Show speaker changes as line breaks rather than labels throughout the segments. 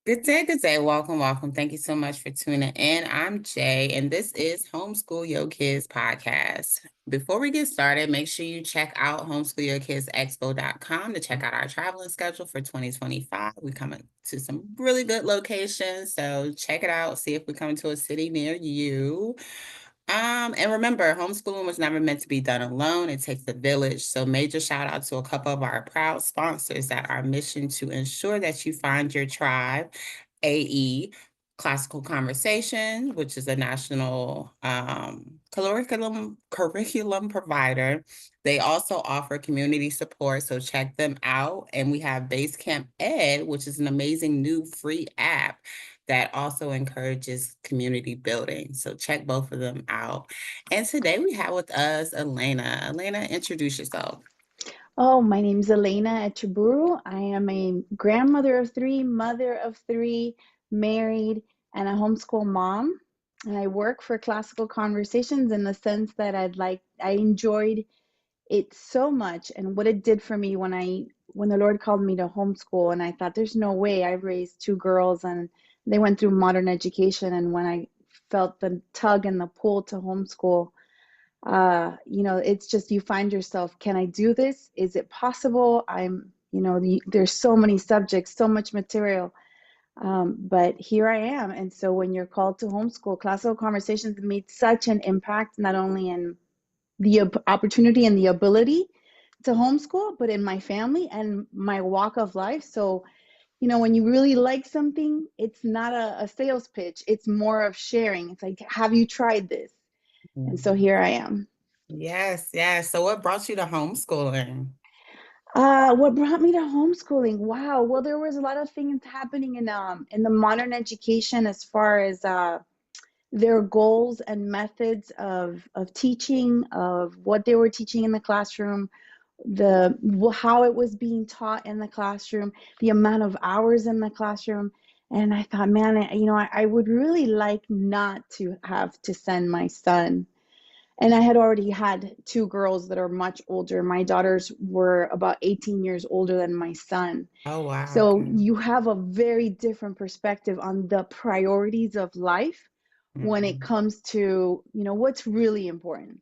Good day, good day. Welcome, welcome. Thank you so much for tuning in. I'm Jay, and this is Homeschool Yo Kids podcast. Before we get started, make sure you check out homeschoolyourkidsexpo.com to check out our traveling schedule for 2025. We're coming to some really good locations, so check it out. See if we come to a city near you. And remember, homeschooling was never meant to be done alone. It takes a village. So major shout out to a couple of our proud sponsors that are mission to ensure that you find your tribe. AE, Classical Conversation, which is a national curriculum provider. They also offer community support, so check them out. And we have Basecamp Ed, which is an amazing new free app that also encourages community building. So check both of them out. And today we have with us Elena. Elena, introduce yourself.
Oh, my name's Elena Echeburu. I am a grandmother of three, mother of three, married, and a homeschool mom. And I work for Classical Conversations in the sense that I enjoyed it so much and what it did for me when the Lord called me to homeschool. And I thought, there's no way. I've raised two girls and they went through modern education. And when I felt the tug and the pull to homeschool, it's just you find yourself, can I do this? Is it possible? There's so many subjects, so much material, but here I am. And so when you're called to homeschool, Classical Conversations made such an impact, not only in the opportunity and the ability to homeschool, but in my family and my walk of life. So, when you really like something, it's not a sales pitch, it's more of sharing. It's like, have you tried this? And so here I am.
Yes, yes. So what brought you to homeschooling?
What brought me to homeschooling? Wow. Well, there was a lot of things happening in the modern education as far as their goals and methods of teaching, of what they were teaching in the classroom, how it was being taught in the classroom, the amount of hours in the classroom. And I thought, man, I would really like not to have to send my son, and I had already had two girls that are much older. My daughters were about 18 years older than my son.
Oh, wow.
So
Okay.
you have a very different perspective on the priorities of life when it
Mhm.
comes to, what's really important.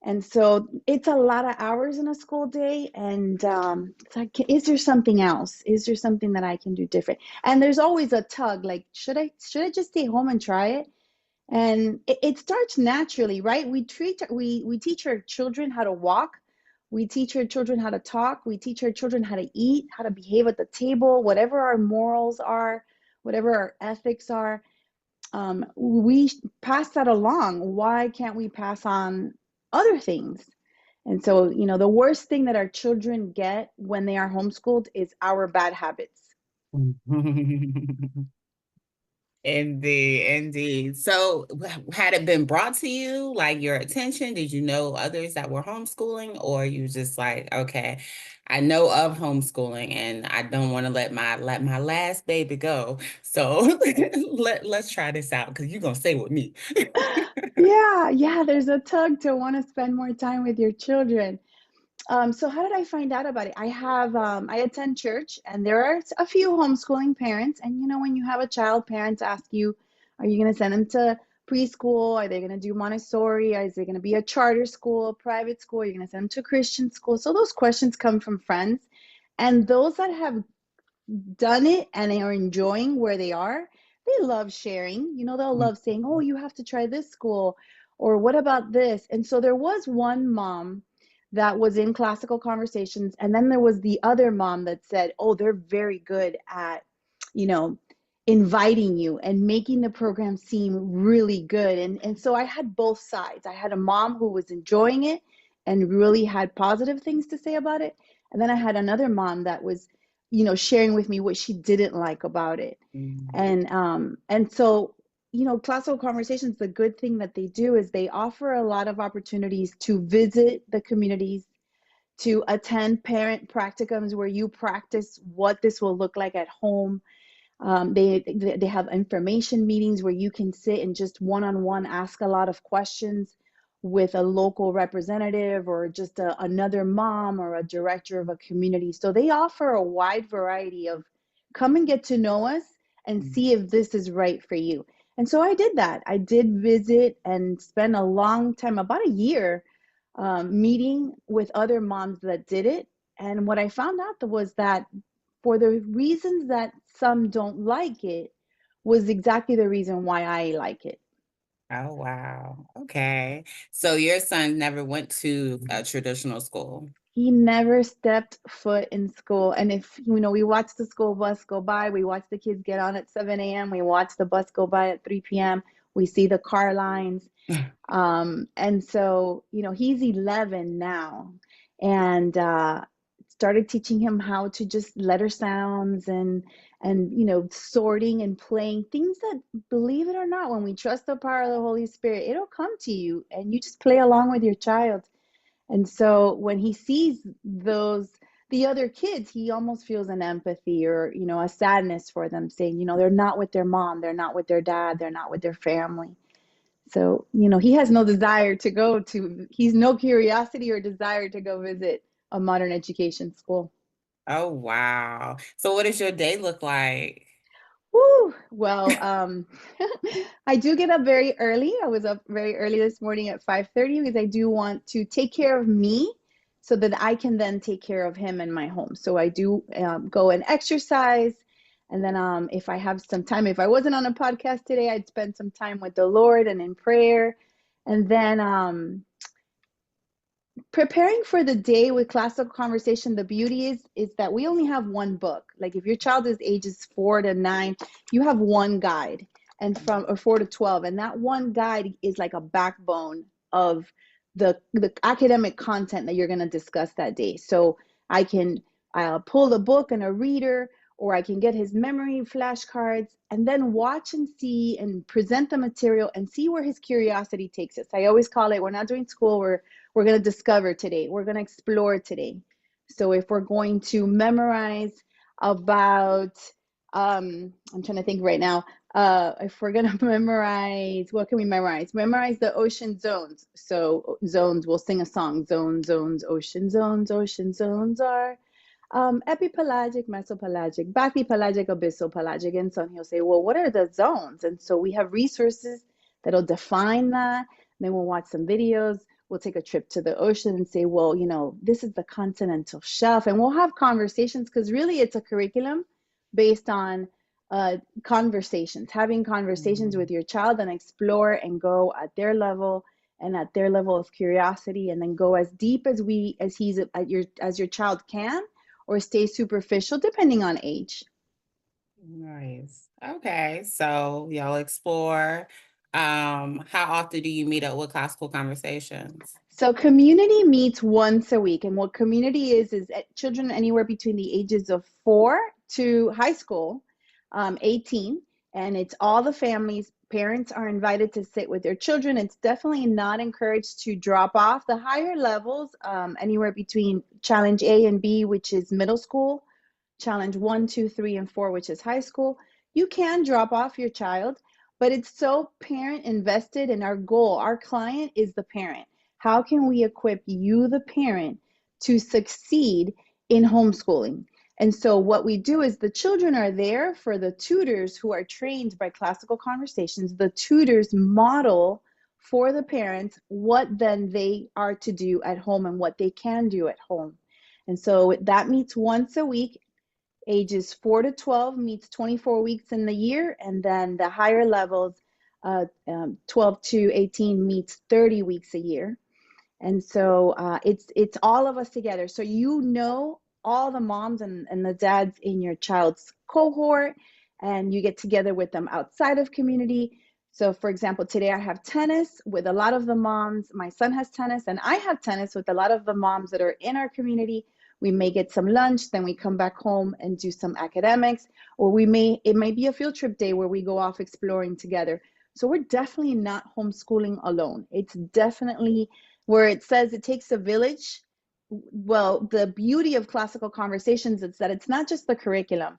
And so it's a lot of hours in a school day. And it's like, is there something else? Is there something that I can do different? And there's always a tug, like, should I just stay home and try it? And it starts naturally, right? We teach our children how to walk, we teach our children how to talk, we teach our children how to eat, how to behave at the table, whatever our morals are, whatever our ethics are. We pass that along. Why can't we pass on other things? And so, the worst thing that our children get when they are homeschooled is our bad habits.
Indeed, indeed. So, had it been brought to you, like your attention? Did you know others that were homeschooling, or you just like, okay, I know of homeschooling, and I don't want to let my last baby go. So let's try this out because you're gonna stay with me.
Yeah, yeah, there's a tug to want to spend more time with your children. So how did I find out about it? I attend church, and there are a few homeschooling parents. And when you have a child, parents ask you, are you going to send them to preschool? Are they going to do Montessori? Is it going to be a charter school, a private school? Are you going to send them to Christian school? So those questions come from friends. And those that have done it and are enjoying where they are, they love sharing. They'll love saying, oh, you have to try this school, or what about this? And so there was one mom that was in Classical Conversations, and then there was the other mom that said, oh, they're very good at, you know, inviting you and making the program seem really good. And so I had both sides. I had a mom who was enjoying it and really had positive things to say about it. And then I had another mom that was, sharing with me what she didn't like about it.
Mhm.
And so, Classical Conversations, the good thing that they do is they offer a lot of opportunities to visit the communities, to attend parent practicums where you practice what this will look like at home. They have information meetings where you can sit and just one-on-one ask a lot of questions with a local representative or just another mom or a director of a community. So they offer a wide variety of come and get to know us and
Mm.
see if this is right for you. And so I did that. I did visit and spend a long time, about a year, meeting with other moms that did it. And what I found out was that for the reasons that some don't like it, was exactly the reason why I like it.
Oh, wow. Okay. So your son never went to a traditional school.
He never stepped foot in school. And if, we watch the school bus go by, we watch the kids get on at 7 a.m., we watch the bus go by at 3 p.m., we see the car lines. And so, he's 11 now, and started teaching him how to just letter sounds and sorting and playing things that, believe it or not, when we trust the power of the Holy Spirit, it'll come to you and you just play along with your child. And so when he sees the other kids, he almost feels an empathy or, a sadness for them, saying, they're not with their mom, they're not with their dad, they're not with their family. So, he has no desire to he's no curiosity or desire to go visit a modern education school.
Oh, wow. So what does your day look like?
Woo! Well, I do get up very early. I was up very early this morning at 5:30 because I do want to take care of me so that I can then take care of him in my home. So I do go and exercise. And then if I have some time, if I wasn't on a podcast today, I'd spend some time with the Lord and in prayer. And then preparing for the day with classical conversation, the beauty is that we only have one book. Like if your child is ages 4 to 9, you have one guide, and from or 4 to 12, and that one guide is like a backbone of the academic content that you're going to discuss that day. So I can pull the book and a reader, or I can get his memory flashcards and then watch and see and present the material and see where his curiosity takes us. I always call it, we're not doing school, we're going to discover today. We're going to explore today. So if we're going to memorize about, I'm trying to think right now, if we're going to memorize, what can we memorize? Memorize the ocean zones. So zones, we'll sing a song. Zones, ocean zones are epipelagic, mesopelagic, bathypelagic, abyssopelagic. And so he'll say, well, what are the zones? And so we have resources that'll define that. Then we'll watch some videos. We'll take a trip to the ocean and say, well, this is the continental shelf. And we'll have conversations because really it's a curriculum based on conversations, having conversations
Mhm.
with your child and explore and go at their level and at their level of curiosity, and then go as deep as your child can, or stay superficial depending on age.
Nice. Okay. So y'all explore. How often do you meet up with classical conversations?
So community meets once a week, and what community is children anywhere between the ages of 4 to high school, 18, and it's all the families. Parents are invited to sit with their children. It's definitely not encouraged to drop off. The higher levels, anywhere between challenge A and B, which is middle school, challenge 1, 2, 3, and 4, which is high school, you can drop off your child, but it's so parent invested, and our goal, our client is the parent. How can we equip you, the parent, to succeed in homeschooling? And so what we do is the children are there for the tutors who are trained by classical conversations. The tutors model for the parents what then they are to do at home and what they can do at home. And so that meets once a week. Ages 4 to 12 meets 24 weeks in the year, and then the higher levels, 12 to 18 meets 30 weeks a year. And so it's all of us together. So all the moms and the dads in your child's cohort, and you get together with them outside of community. So for example, today I have tennis with a lot of the moms. My son has tennis, and I have tennis with a lot of the moms that are in our community. We may get some lunch, then we come back home and do some academics, or it may be a field trip day where we go off exploring together. So we're definitely not homeschooling alone. It's definitely where it says it takes a village. Well, the beauty of classical conversations is that it's not just the curriculum.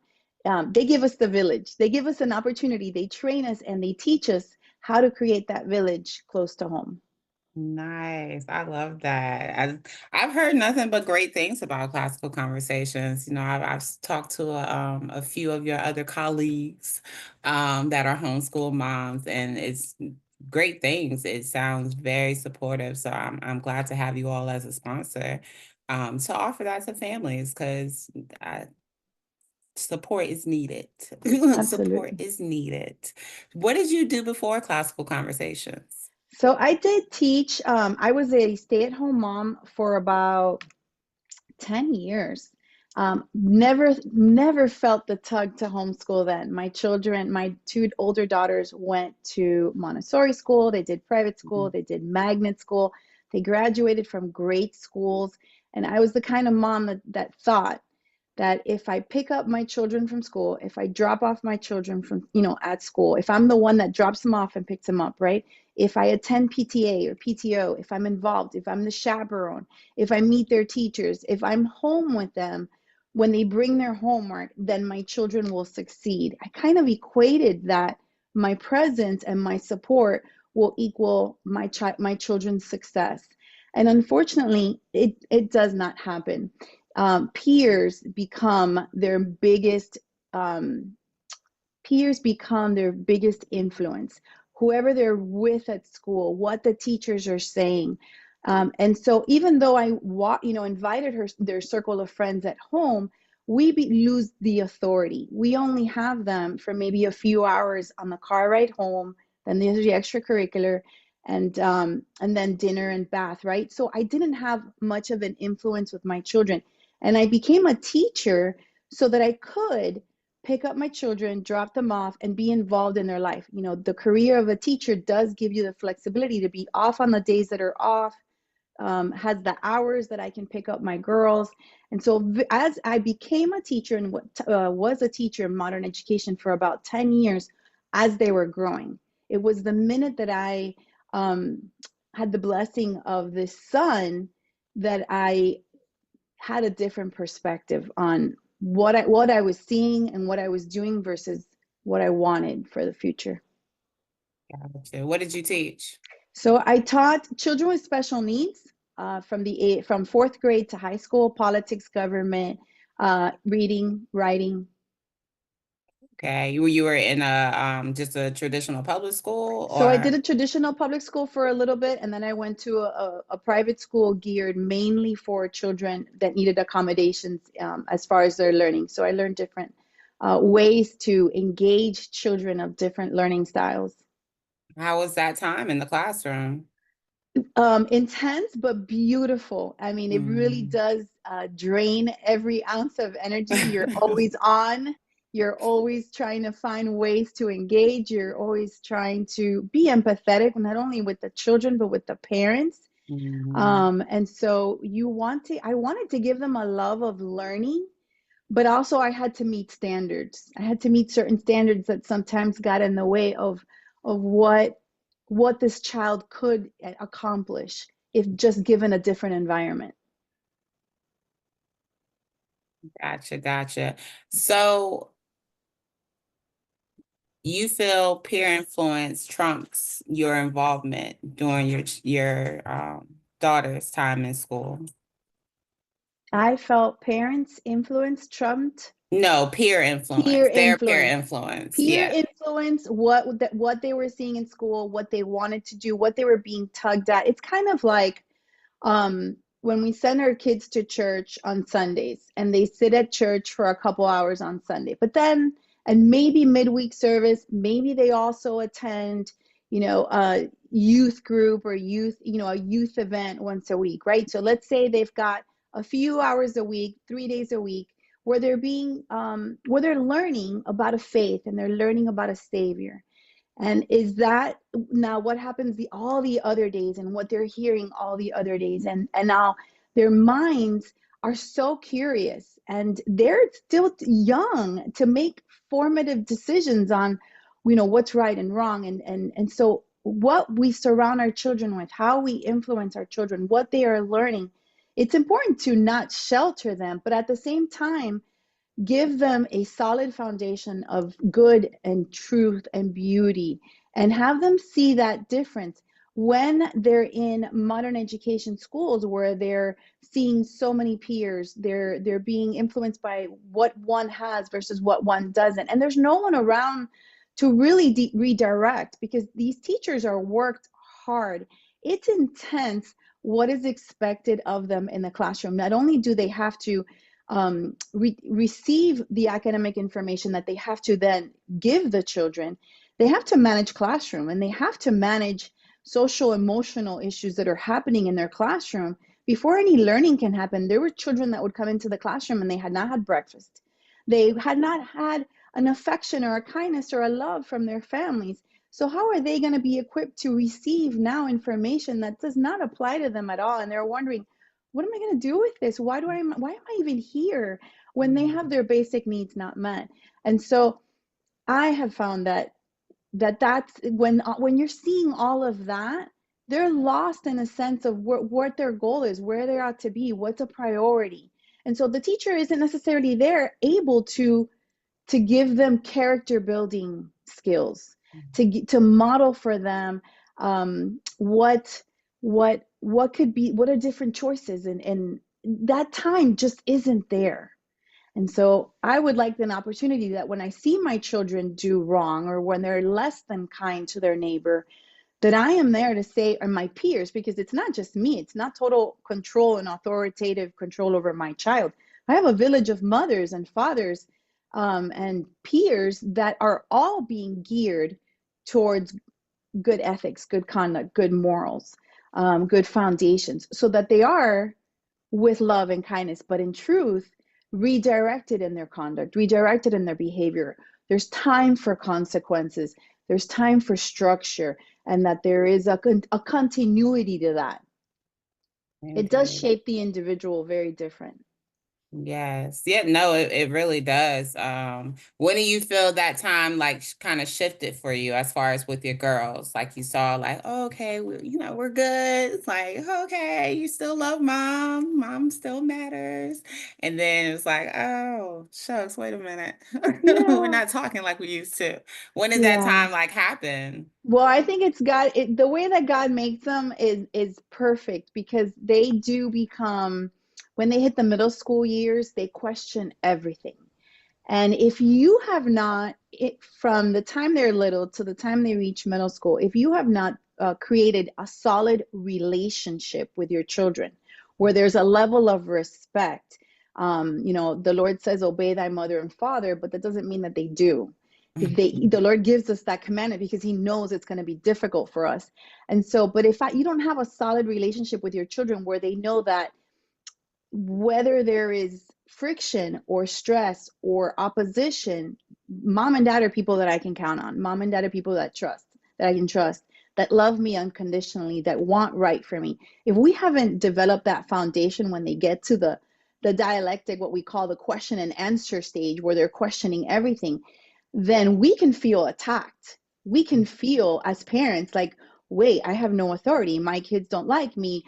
They give us the village. They give us an opportunity. They train us and they teach us how to create that village close to home.
Nice. I love that. I've heard nothing but great things about classical conversations. I've talked to a few of your other colleagues that are homeschool moms, and it's great things. It sounds very supportive. So I'm glad to have you all as a sponsor to offer that to families because support is needed. Support
Absolutely.
is needed. What did you do before classical conversations?
So I did teach. I was a stay-at-home mom for about 10 years. Never felt the tug to homeschool then. My children, my two older daughters went to Montessori school, they did private school, they did magnet school, they graduated from great schools. And I was the kind of mom that thought that if I pick up my children from school, if I drop off my children from, at school, if I'm the one that drops them off and picks them up, right? If I attend PTA or PTO, if I'm involved, if I'm the chaperone, if I meet their teachers, if I'm home with them when they bring their homework, then my children will succeed. I kind of equated that my presence and my support will equal my children's success. And unfortunately, it does not happen. Peers become their biggest um, peers become their biggest influence. Whoever they're with at school, what the teachers are saying. And so even though invited their circle of friends at home, lose the authority. We only have them for maybe a few hours on the car ride home. Then there's the extracurricular, and then dinner and bath, right? So I didn't have much of an influence with my children, and I became a teacher so that I could pick up my children, drop them off, and be involved in their life. The career of a teacher does give you the flexibility to be off on the days that are off, has the hours that I can pick up my girls. And so as I became a teacher and was a teacher in modern education for about 10 years as they were growing, it was the minute that I had the blessing of this son that I had a different perspective on what I was seeing and what I was doing versus what I wanted for the future.
Gotcha. What did you teach?
So I taught children with special needs from fourth grade to high school, politics, government, reading, writing.
Okay, you were in a just a traditional public school,
So I did
or
a traditional public school for a little bit, and then I went to a private school geared mainly for children that needed accommodations as far as their learning. So I learned different ways to engage children of different learning styles.
how was that time in the classroom?
Intense but beautiful. I mean, it really
Mm.
does drain every ounce of energy. You're always on. You're always trying to find ways to engage. You're always trying to be empathetic, not only with the children, but with the parents.
Mhm.
And so I wanted to give them a love of learning, but also I had to meet standards. I had to meet certain standards that sometimes got in the way of what this child could accomplish if just given a different environment.
Gotcha, gotcha. So you feel peer influence trumps your involvement during your daughter's time in school?
I felt parents' influence trumped
No, peer
peer
influence. Their peer
influence.
influence.
Peer
Yeah.
influence, what they were seeing in school, what they wanted to do, what they were being tugged at. It's kind of like when we send our kids to church on Sundays and they sit at church for a couple hours on Sunday, but then, and maybe midweek service, maybe they also attend, a youth group or a youth event once a week, right? So let's say they've got a few hours a week, 3 days a week, where they're learning about a faith and they're learning about a savior. And is that now what happens all the other days and what they're hearing all the other days? And now their minds are so curious and they're still young to make formative decisions on, what's right and wrong. And so what we surround our children with, how we influence our children, what they are learning, it's important to not shelter them, but at the same time, give them a solid foundation of good and truth and beauty and have them see that difference. when they're in modern education schools where they're seeing so many peers, they're being influenced by what one has versus what one doesn't, and there's no one around to really redirect, because these teachers are worked hard. It's intense what is expected of them in the classroom. Not only do they have to receive the academic information that they have to then give the children, they have to manage classroom, and they have to manage social emotional issues that are happening in their classroom. Before any learning can happen, there were children that would come into the classroom and they had not had breakfast. They had not had an affection or a kindness or a love from their families. So how are they going to be equipped to receive now information that does not apply to them at all? And they're wondering, what am I going to do with this? Why am I even here, when they have their basic needs not met? And so I have found that's when you're seeing all of that, they're lost in a sense of what their goal is, where they ought to be, what's a priority. And so the teacher isn't necessarily there able to give them character building skills, to model for them what could be, what are different choices, and that time just isn't there. And so I would like an opportunity that when I see my children do wrong, or when they're less than kind to their neighbor, that I am there to say, or my peers, because it's not just me, it's not total control and authoritative control over my child. I have a village of mothers and fathers and peers that are all being geared towards good ethics, good conduct, good morals, good foundations, so that they are with love and kindness, but in truth, redirected in their conduct, redirected in their behavior. There's time for consequences, there's time for structure, and that there is a continuity to that. It does
Okay.
shape the individual very different.
Yes. Yeah, no, it really does. When do you feel that time like kind of shifted for you as far as with your girls? Like you saw like, oh, okay, we're good. It's like, okay, you still love mom. Mom still matters. And then it's like, oh, shucks, wait a minute. We're
Yeah,
not talking like we used to. When did that
yeah.
time like happen?
Well, I think it's God. The way that God makes them is perfect, because they do become, when they hit the middle school years, they question everything. And if you have not, from the time they're little to the time they reach middle school, if you have not created a solid relationship with your children, where there's a level of respect, the Lord says, "Obey thy mother and father," but that doesn't mean that they do. The Lord gives us that commandment because He knows it's going to be difficult for us. And so, but if you don't have a solid relationship with your children, where they know that whether there is friction or stress or opposition, mom and dad are people that I can count on. Mom and dad are people that I can trust, that love me unconditionally, that want right for me. If we haven't developed that foundation when they get to the dialectic, what we call the question and answer stage, where they're questioning everything, then we can feel attacked. We can feel as parents like, wait, I have no authority. My kids don't like me.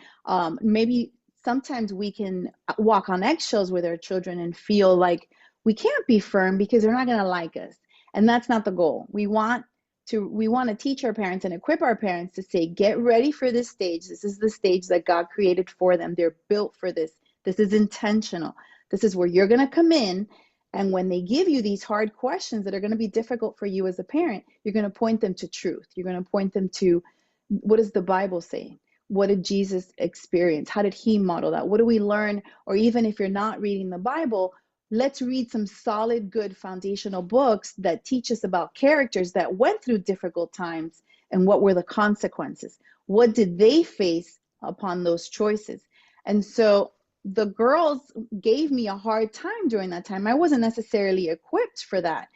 Maybe sometimes we can walk on eggshells with our children and feel like we can't be firm because they're not going to like us. And that's not the goal. We want to teach our parents and equip our parents to say, get ready for this stage. This is the stage that God created for them. They're built for this. This is intentional. This is where you're going to come in. And when they give you these hard questions that are going to be difficult for you as a parent, you're going to point them to truth. You're going to point them to, what does the Bible say? What did Jesus experience? How did He model that? What do we learn? Or even if you're not reading the Bible, let's read some solid, good foundational books that teach us about characters that went through difficult times, and what were the consequences. What did they face upon those choices? And so the girls gave me a hard time during that time. I wasn't necessarily equipped for that.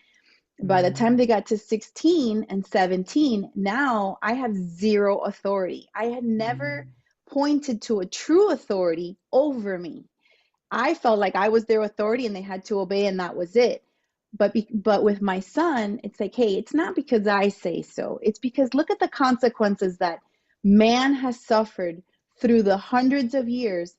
By the time they got to 16 and 17, now I have zero authority. I had never pointed to a true authority over me. I felt like I was their authority and they had to obey, and that was it. But with my son, it's like, hey, it's not because I say so. It's because look at the consequences that man has suffered through the hundreds of years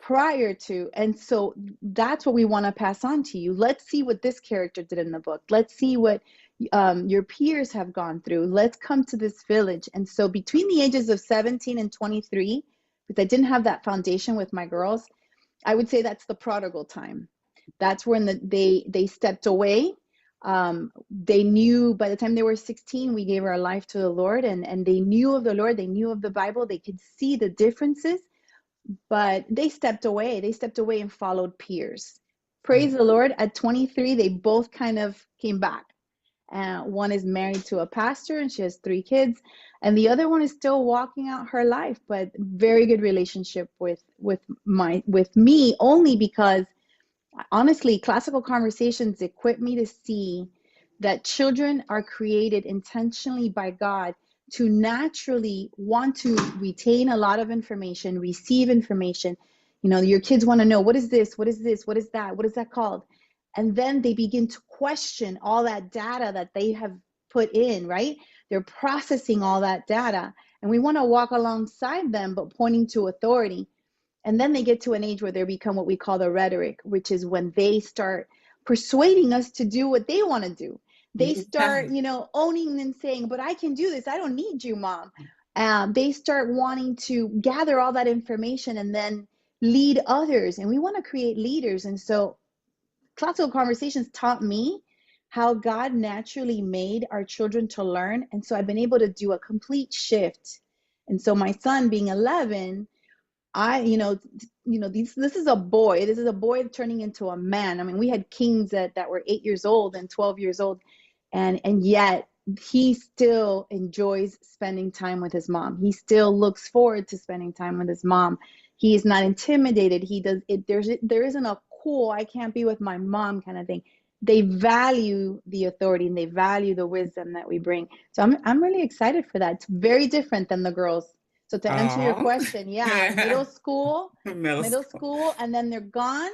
prior to. And so that's what we want to pass on to you. Let's see what this character did in the book. Let's see what your peers have gone through. Let's come to this village. And so between the ages of 17 and 23, because I didn't have that foundation with my girls, I would say that's the prodigal time. That's when they stepped away. They knew by the time they were 16, we gave our life to the Lord, and they knew of the Lord. They knew of the Bible. They could see the differences, but they stepped away. They stepped away and followed peers. Praise the Lord. At 23, they both kind of came back. One is married to a pastor and she has 3 kids, and the other one is still walking out her life, but very good relationship with me, only because honestly, classical conversations equip me to see that children are created intentionally by God to naturally want to retain a lot of information, receive information. You know, your kids want to know, what is this? What is this? What is that? What is that called? And then they begin to question all that data that they have put in, right? They're processing all that data. And we want to walk alongside them, but pointing to authority. And then they get to an age where they become what we call the rhetoric, which is when they start persuading us to do what they want to do. They start, owning and saying, but I can do this. I don't need you, mom. They start wanting to gather all that information and then lead others. And we want to create leaders. And so classical conversations taught me how God naturally made our children to learn. And so I've been able to do a complete shift. And so my son being 11, this is a boy. This is a boy turning into a man. I mean, we had kings that were 8 years old and 12 years old, and yet he still enjoys spending time with his mom. He still looks forward to spending time with his mom. He is not intimidated. He does it. There isn't a cool, I can't be with my mom kind of thing. They value the authority and they value the wisdom that we bring. So I'm really excited for that. It's very different than the girls. So to answer your question, yeah, middle school, and then they're gone.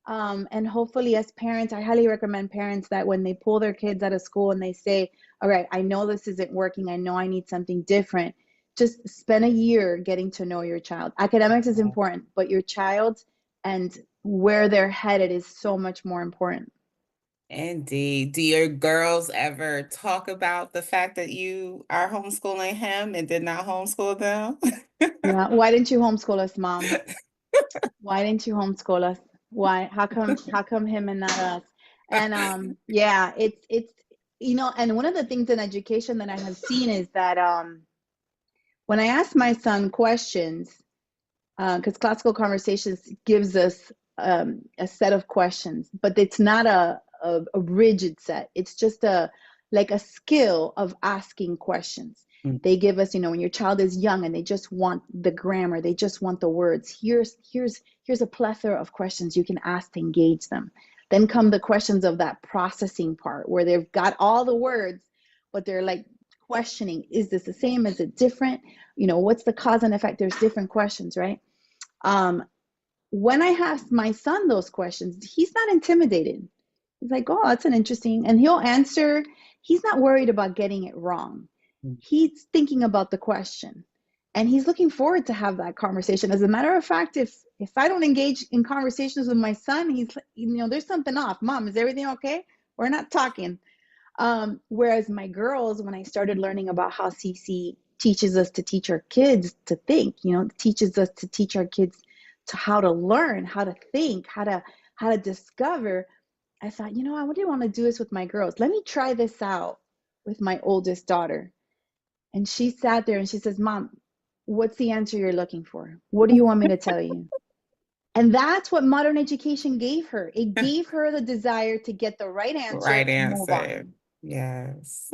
And hopefully as parents, I highly recommend parents that when they pull their kids out of school and they say, all right, I know this isn't working. I know I need something different. Just spend a year getting to know your child. Academics is important, but your child and where they're headed is so much more important.
Indeed. Do your girls ever talk about the fact that you are homeschooling him and did not homeschool them?
Yeah. Why didn't you homeschool us, mom? Why didn't you homeschool us? Why? How come him and not us? And yeah, it's and one of the things in education that I have seen is that when I ask my son questions, because classical conversations gives us a set of questions, but it's not a rigid set. It's just like a skill of asking questions. They give us, when your child is young and they just want the grammar, they just want the words. Here's a plethora of questions you can ask to engage them. Then come the questions of that processing part where they've got all the words, but they're like questioning, is this the same? Is it different? What's the cause and effect? There's different questions, right? When I ask my son those questions, he's not intimidated. He's like, oh, that's an interesting, and he'll answer. He's not worried about getting it wrong. He's thinking about the question and he's looking forward to have that conversation. As a matter of fact, if I don't engage in conversations with my son, he's, there's something off. Mom, is everything okay? We're not talking. Whereas my girls, when I started learning about how CC teaches us to teach our kids to think, teaches us to teach our kids to how to learn, how to think, how to discover, I thought, I really want to do this with my girls. Let me try this out with my oldest daughter. And she sat there and she says, Mom, what's the answer you're looking for? What do you want me to tell you? And that's what modern education gave her. It gave her the desire to get the right answer
Right
and move
answer.
on.
Yes.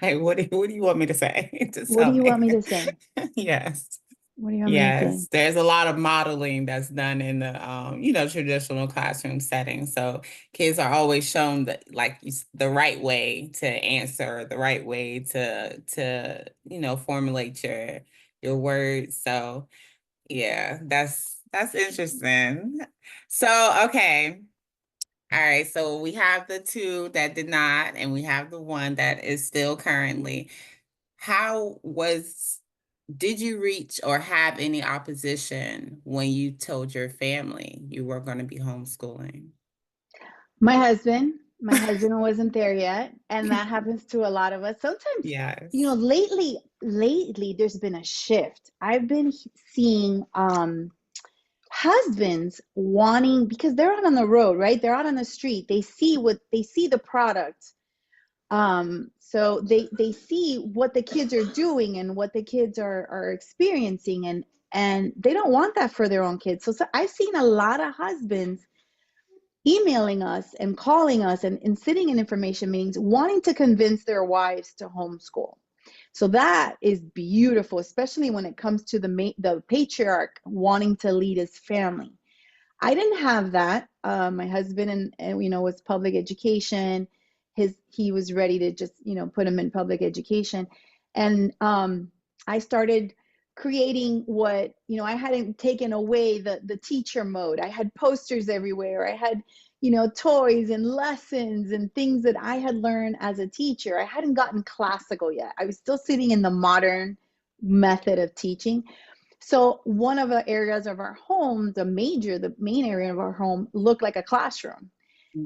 Hey, what do you want me to say? To
What do
tell
you want me
me.
to say?
Yes.
What do you want me to say?
Yes. There's a lot of modeling that's done in the traditional classroom setting. So kids are always shown the right way to answer, the right way to formulate your words. So yeah, that's interesting. So okay. All right, so we have the 2 that did not, and we have the 1 that is still currently. How was Did you reach or have any opposition when you told your family you were going to be homeschooling?
My husband wasn't there yet, and that happens to a lot of us. Sometimes,
Yes.
lately there's been a shift. I've been seeing husbands wanting, because they're out on the road, right? They're out on the street. They see the product. So they see what the kids are doing and what the kids are experiencing, and they don't want that for their own kids. So I've seen a lot of husbands emailing us and calling us and sitting in information meetings wanting to convince their wives to homeschool. So that is beautiful, especially when it comes to the patriarch wanting to lead his family. I didn't have that. My husband and was public education. He was ready to just put him in public education, and I started creating what I hadn't taken away the teacher mode. I had posters everywhere. I had toys and lessons and things that I had learned as a teacher. I hadn't gotten classical yet. I was still sitting in the modern method of teaching. So one of the areas of our home, the main area of our home, looked like a classroom.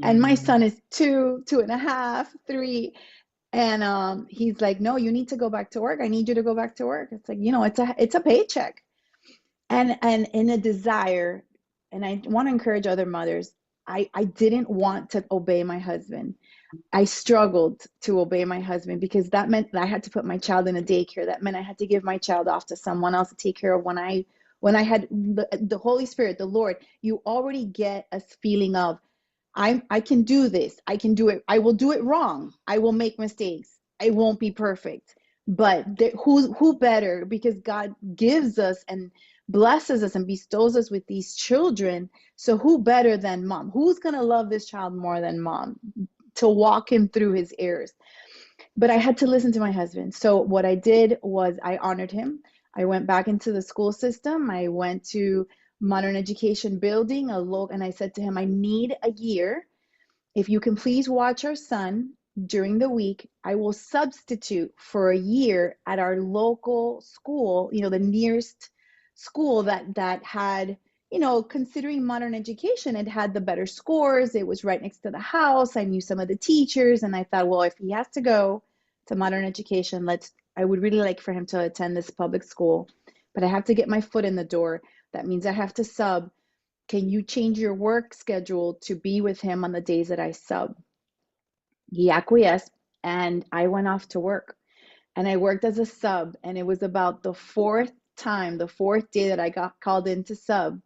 And my
Mm.
son is 2.5, 3, and he's like, "No, you need to go back to work. I need you to go back to work." It's like, it's a paycheck, and in a desire, and I want to encourage other mothers. I didn't want to obey my husband. I struggled to obey my husband because that meant that I had to put my child in a daycare. That meant I had to give my child off to someone else to take care of when I had the Holy Spirit, the Lord. You already get a feeling of I can do this. I can do it. I will do it wrong. I will make mistakes. I won't be perfect. But who better, because God gives us and blesses us and bestows us with these children. So who better than mom? Who's going to love this child more than mom, to walk him through his errors? But I had to listen to my husband. So what I did was I honored him. I went back into the school system. I went to Modern Education Building, and I said to him, I need a year. If you can please watch our son during the week, I will substitute for a year at our local school, the nearest school that had, considering modern education, it had the better scores. It was right next to the house. I knew some of the teachers, and I thought, well, if he has to go to modern education, I would really like for him to attend this public school, but I have to get my foot in the door. That means I have to sub. Can you change your work schedule to be with him on the days that I sub? He acquiesced, and I went off to work. And I worked as a sub, and it was about the fourth day that I got called in to sub,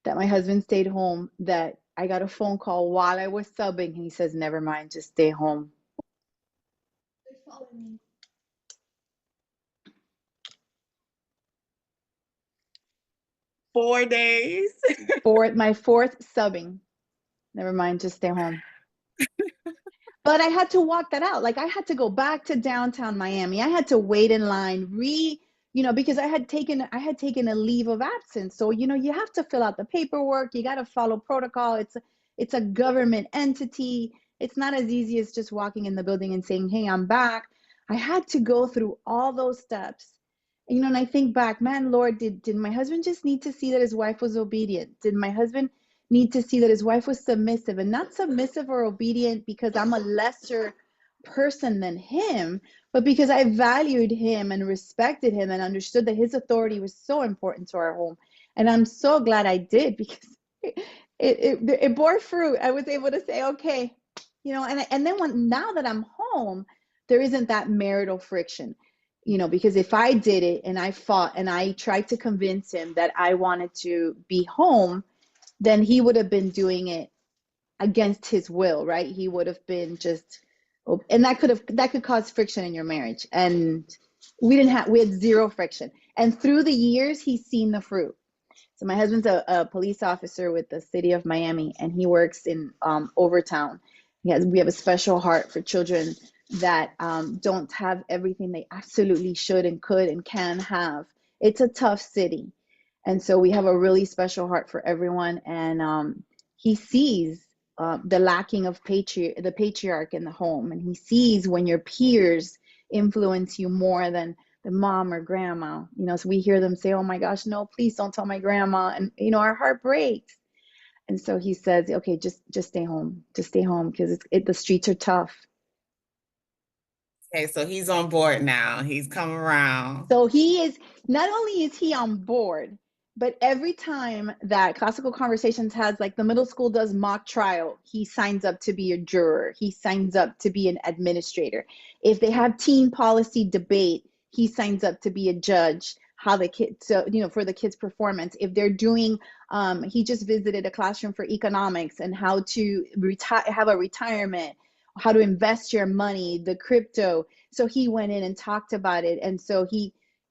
that my husband stayed home, that I got a phone call while I was subbing. And he says, never mind, just stay home.
4 days.
My fourth subbing. Never mind, just stay home. But I had to walk that out. Like, I had to go back to downtown Miami. I had to wait in line, because I had taken a leave of absence. So, you have to fill out the paperwork. You got to follow protocol. It's a government entity. It's not as easy as just walking in the building and saying, "Hey, I'm back." I had to go through all those steps. And I think back, man, Lord, did my husband just need to see that his wife was obedient? Did my husband need to see that his wife was submissive, and not submissive or obedient because I'm a lesser person than him, but because I valued him and respected him and understood that his authority was so important to our home. And I'm so glad I did, because it bore fruit. I was able to say, okay, and then now that I'm home, there isn't that marital friction. Because if I did it and I fought and I tried to convince him that I wanted to be home, then he would have been doing it against his will, right? He would have been just, and that could cause friction in your marriage. And we had zero friction. And through the years, he's seen the fruit. So my husband's a police officer with the city of Miami, and he works in Overtown. We have a special heart for children that don't have everything they absolutely should and could and can have. It's a tough city, and so we have a really special heart for everyone. And he sees the lacking of the patriarch in the home, and he sees when your peers influence you more than the mom or grandma, so we hear them say, oh my gosh, no, please don't tell my grandma. And, our heart breaks. And so he says, okay, just stay home. Just stay home because the streets are tough.
Okay, so he's on board now. He's come around.
So he is, not only is he on board, but every time that Classical Conversations has, like the middle school does mock trial, he signs up to be a juror. He signs up to be an administrator. If they have teen policy debate, he signs up to be a judge. How the kids, so, for the kids' performance. If they're doing, he just visited a classroom for economics and how to have a retirement, how to invest your money, the crypto. So he went in and talked about it. And so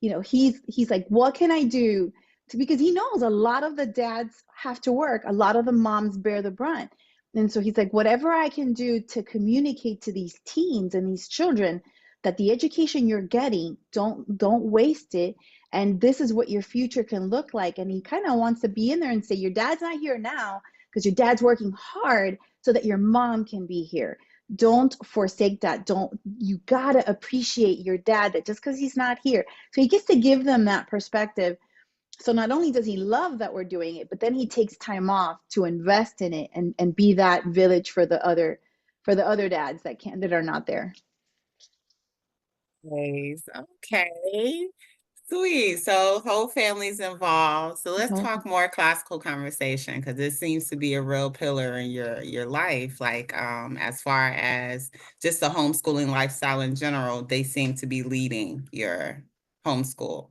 he's like, what can I do because he knows a lot of the dads have to work, a lot of the moms bear the brunt. And so he's like, whatever I can do to communicate to these teens and these children that the education you're getting, don't waste it, and this is what your future can look like. And he kind of wants to be in there and say, your dad's not here now because your dad's working hard so that your mom can be here. Don't forsake that. You gotta appreciate your dad, that just because he's not here. So he gets to give them that perspective. So not only does he love that we're doing it, but then he takes time off to invest in it and be that village for the other dads that are not there.
Nice. Okay. Sweet. So whole family's involved. So let's
Oh,
talk more classical conversation because this seems to be a real pillar in your life. Like as far as just the homeschooling lifestyle in general, they seem to be leading your homeschool.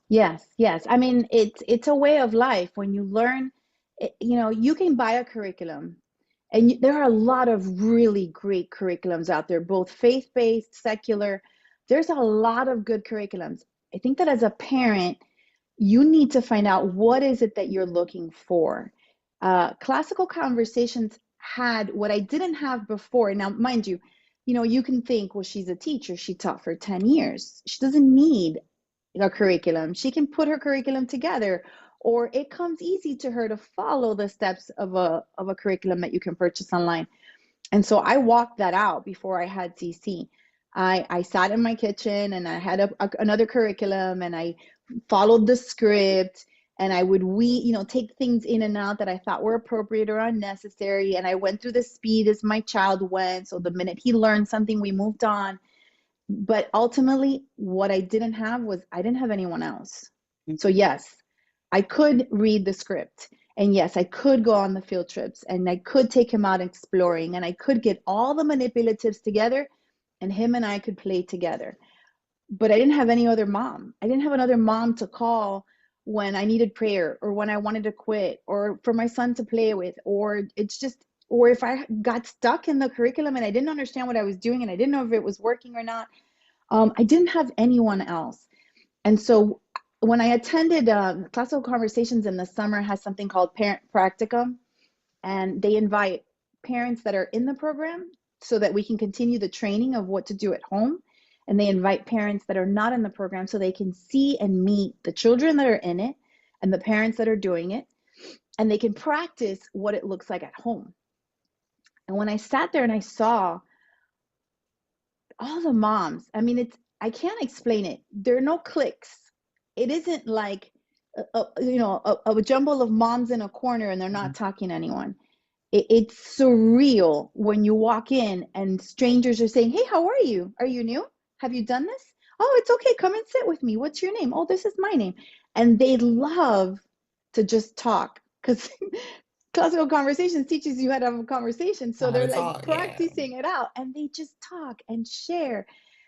yes, yes. I mean, it's a way of life. When you learn, you can buy a curriculum, and there are a lot of really great curriculums out there, both faith-based, secular. There's a lot of good curriculums. I think that as a parent, you need to find out what is it that you're looking for. Classical Conversations had what I didn't have before. Now, mind you, you can think, well, she's a teacher. She taught for 10 years. She doesn't need a curriculum. She can put her curriculum together, or it comes easy to her to follow the steps of a curriculum that you can purchase online. And so I walked that out before I had CC. I sat in my kitchen and I had another curriculum, and I followed the script, and I would take things in and out that I thought were appropriate or unnecessary. And I went through the speed as my child went. So the minute he learned something, we moved on. But ultimately, what I didn't have was I didn't have anyone else. So
Mhm.
yes, I could read the script. And yes, I could go on the field trips, and I could take him out exploring, and I could get all the manipulatives together, and him and I could play together. But I didn't have any other mom. I didn't have another mom to call when I needed prayer, or when I wanted to quit, or for my son to play with, or if I got stuck in the curriculum and I didn't understand what I was doing and I didn't know if it was working or not. I didn't have anyone else. And so when I attended Classical Conversations in the summer, has something called Parent Practicum, and they invite parents that are in the program so that we can continue the training of what to do at home. And they invite parents that are not in the program so they can see and meet the children that are in it and the parents that are doing it, and they can practice what it looks like at home. And when I sat there and I saw all the moms, I mean, I can't explain it. There are no clicks. It isn't like a jumble of moms in a corner and they're not talking to anyone. It's surreal when you walk in and strangers are saying, hey, how are you? Are you new? Have you done this? Oh, it's okay, come and sit with me. What's your name? Oh, this is my name. And they love to just talk because Classical Conversations teaches you how to have a conversation. So
How
they're
to
like
talk, yeah.
practicing it out, and they just talk and share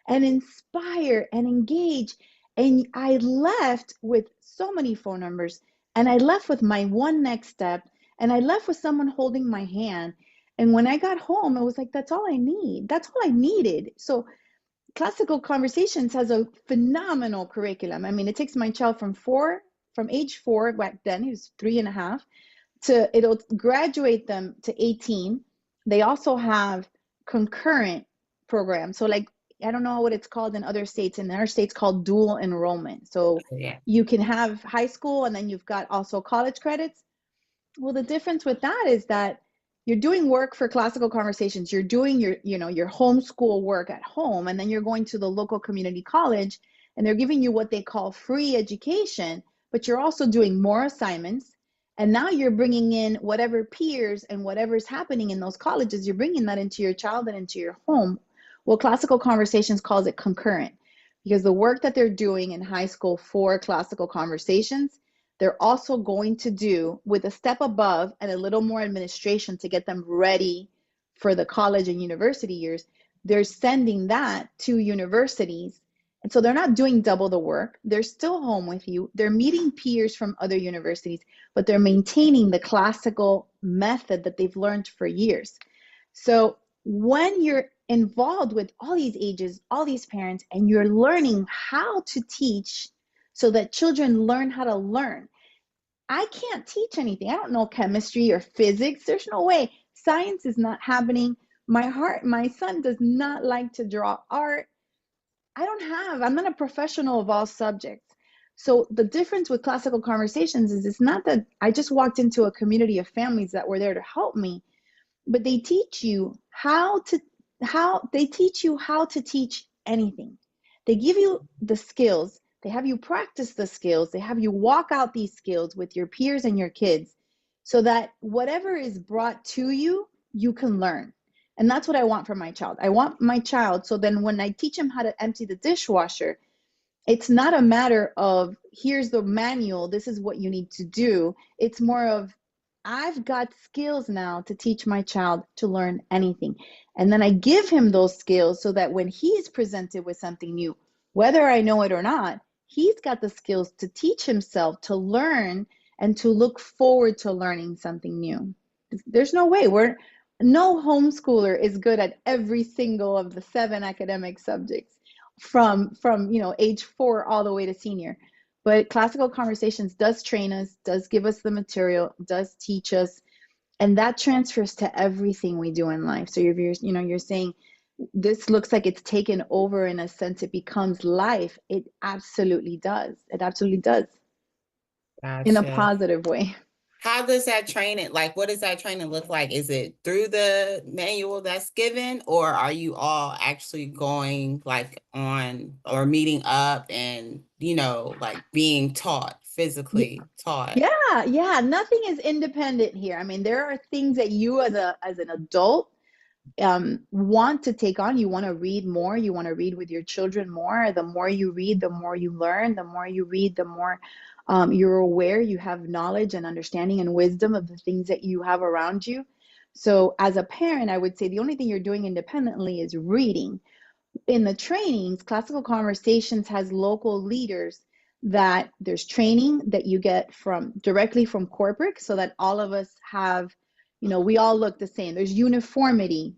and inspire and engage. And I left with so many phone numbers, and I left with my one next step, and I left with someone holding my hand. And when I got home, it was like, that's all I need. That's all I needed. So Classical Conversations has a phenomenal curriculum. I mean, it takes my child from age 4, back then he was 3.5, it'll graduate them to 18. They also have concurrent programs. So like, I don't know what it's called in other states. In our states called dual enrollment. So
Yeah.
you can have high school and then you've got also college credits. Well, the difference with that is that you're doing work for classical conversations, you're doing your, your homeschool work at home, and then you're going to the local community college and they're giving you what they call free education, but you're also doing more assignments. And now you're bringing in whatever peers and whatever's happening in those colleges, you're bringing that into your child and into your home. Well, classical conversations calls it concurrent, because the work that they're doing in high school for classical conversations, they're also going to do with a step above and a little more administration to get them ready for the college and university years. They're sending that to universities. And so they're not doing double the work. They're still home with you. They're meeting peers from other universities, but they're maintaining the classical method that they've learned for years. So when you're involved with all these ages, all these parents, and you're learning how to teach so that children learn how to learn. I can't teach anything. I don't know chemistry or physics. There's no way. Science is not happening. My son does not like to draw art. I'm not a professional of all subjects. So the difference with classical conversations is it's not that I just walked into a community of families that were there to help me, but they teach you how to teach anything. They give you the skills, they have you practice the skills, they have you walk out these skills with your peers and your kids, so that whatever is brought to you, you can learn. And that's what I want for my child. I want my child, so then when I teach him how to empty the dishwasher, it's not a matter of here's the manual, this is what you need to do. It's more of I've got skills now to teach my child to learn anything. And then I give him those skills so that when he's presented with something new, whether I know it or not, he's got the skills to teach himself, to learn, and to look forward to learning something new. There's no way no homeschooler is good at every single of the 7 academic subjects from age 4 all the way to senior. But classical conversations does train us, does give us the material, does teach us, and that transfers to everything we do in life. So you're saying this looks like it's taken over, in a sense it becomes life. It absolutely does. It absolutely does, in a
Gotcha.
positive way.
How does that training, like, what does that training look like? Is it through the manual that's given, or are you all actually going like on or meeting up and, like being taught,
Yeah,
physically taught?
yeah. Nothing is independent here. I mean, there are things that you as an adult want to take on. You want to read more. You want to read with your children more. The more you read, the more you learn. The more you read, the more you're aware. You have knowledge and understanding and wisdom of the things that you have around you. So, as a parent, I would say the only thing you're doing independently is reading. In the trainings, Classical Conversations has local leaders that there's training that you get from directly from corporate, so that all of us have, we all look the same. There's uniformity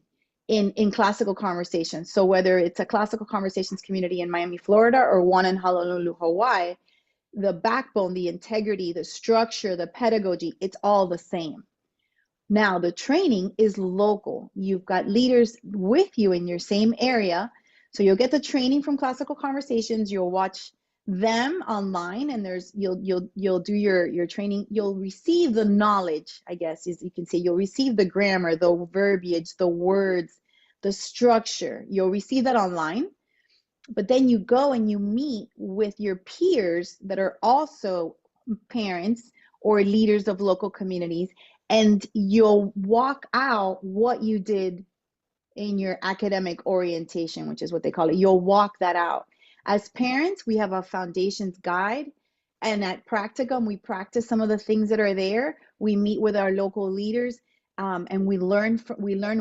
in Classical Conversations. So whether it's a Classical Conversations community in Miami, Florida, or one in Honolulu, Hawaii, the backbone, the integrity, the structure, the pedagogy, it's all the same. Now, the training is local. You've got leaders with you in your same area. So you'll get the training from Classical Conversations. You'll watch them online, and you'll do your training. You'll receive the knowledge, I guess, as you can say. You'll receive the grammar, the verbiage, the words, the structure. You'll receive that online. But then you go and you meet with your peers that are also parents or leaders of local communities, and you'll walk out what you did in your academic orientation, which is what they call it. You'll walk that out. As parents, we have a foundations guide, and at Practicum, we practice some of the things that are there. We meet with our local leaders, and we learn